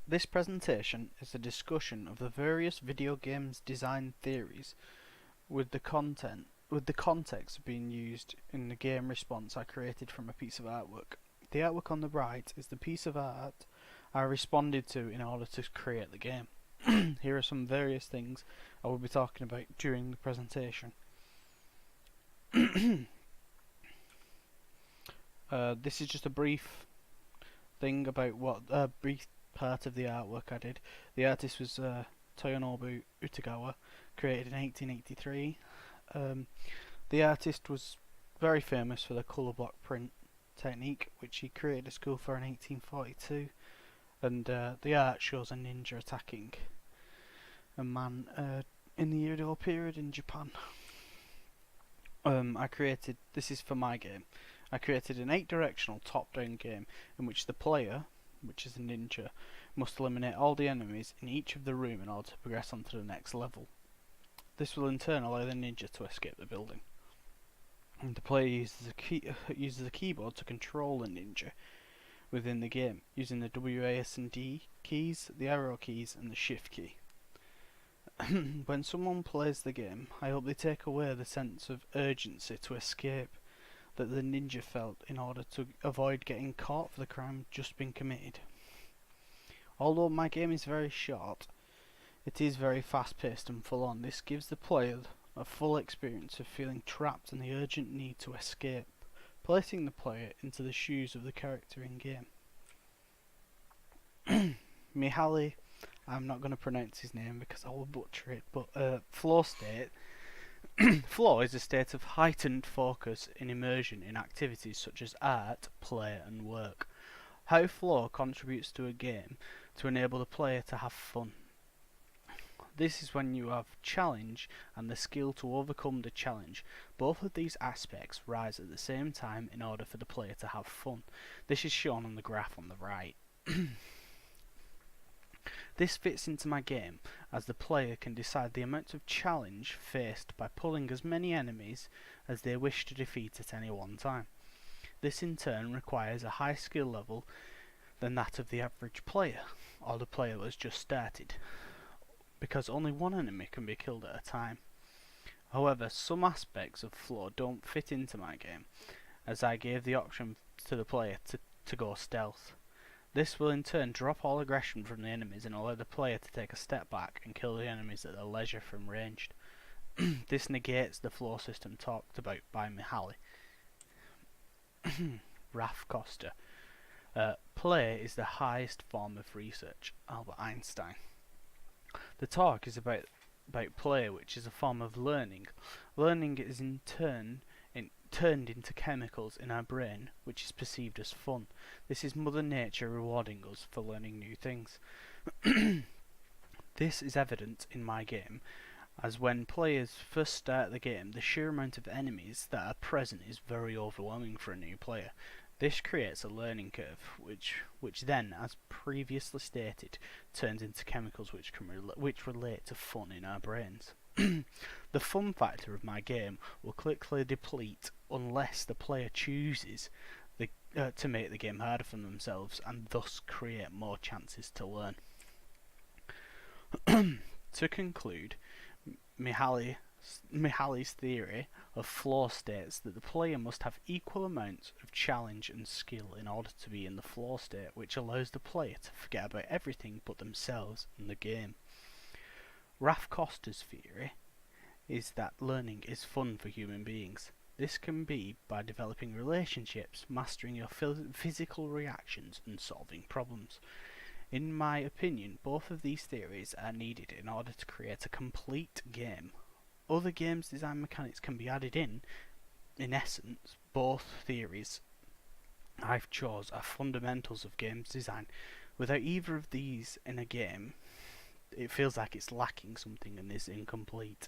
This presentation is a discussion of the various video games design theories with the context being used in the game response I created from a piece of artwork. The artwork on the right is the piece of art I responded to in order to create the game. Here are some various things I will be talking about during the presentation. This is just a brief thing about what a brief part of the artwork I did. The artist was Toyonobu Utagawa, created in 1883. The artist was very famous for the colour block print technique, which he created a school for in 1842. And the art shows a ninja attacking a man in the Edo period in Japan. This is for my game, I created an 8-directional top-down game in which the player, which is a ninja, must eliminate all the enemies in each of the room in order to progress onto the next level. This will in turn allow the ninja to escape the building. And the player uses a keyboard to control the ninja within the game, using the W, A, S and D keys, the arrow keys and the shift key. When someone plays the game, I hope they take away the sense of urgency to escape that the ninja felt in order to avoid getting caught for the crime just been committed. Although my game is very short, it is very fast paced and full on. This gives the player a full experience of feeling trapped and the urgent need to escape, placing the player into the shoes of the character in game. Mihaly, I'm not going to pronounce his name because I will butcher it, but flow state. Flow is a state of heightened focus and immersion in activities such as art, play and work. How flow contributes to a game to enable the player to have fun. This is when you have challenge and the skill to overcome the challenge. Both of these aspects rise at the same time in order for the player to have fun. This is shown on the graph on the right. This fits into my game, as the player can decide the amount of challenge faced by pulling as many enemies as they wish to defeat at any one time. This in turn requires a high skill level than that of the average player, or the player who has just started, because only one enemy can be killed at a time. However, some aspects of flow don't fit into my game, as I gave the option to the player to go stealth. This will in turn drop all aggression from the enemies and allow the player to take a step back and kill the enemies at their leisure from ranged. This negates the flow system talked about by Mihaly. Raf Costa. Play is the highest form of research, Albert Einstein. The talk is about play, which is a form of learning. Learning is in turn turned into chemicals in our brain, which is perceived as fun. This is Mother Nature rewarding us for learning new things. This is evident in my game, as when players first start the game, the sheer amount of enemies that are present is very overwhelming for a new player. This creates a learning curve, which then, as previously stated, turns into chemicals which relate to fun in our brains. The fun factor of my game will quickly deplete unless the player chooses to make the game harder for themselves and thus create more chances to learn. To conclude, Mihaly's theory of flow states that the player must have equal amounts of challenge and skill in order to be in the flow state, which allows the player to forget about everything but themselves and the game. Raf Costa's theory is that learning is fun for human beings. This can be by developing relationships, mastering your physical reactions and solving problems. In my opinion, both of these theories are needed in order to create a complete game. Other games design mechanics can be added in essence, both theories I've chose are fundamentals of games design. Without either of these in a game, it feels like it's lacking something and is incomplete.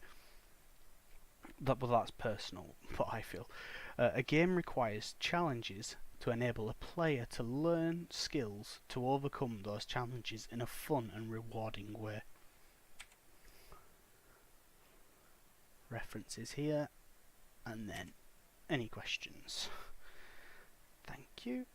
That's personal, what I feel. A game requires challenges to enable a player to learn skills to overcome those challenges in a fun and rewarding way. References here, and then any questions. Thank you.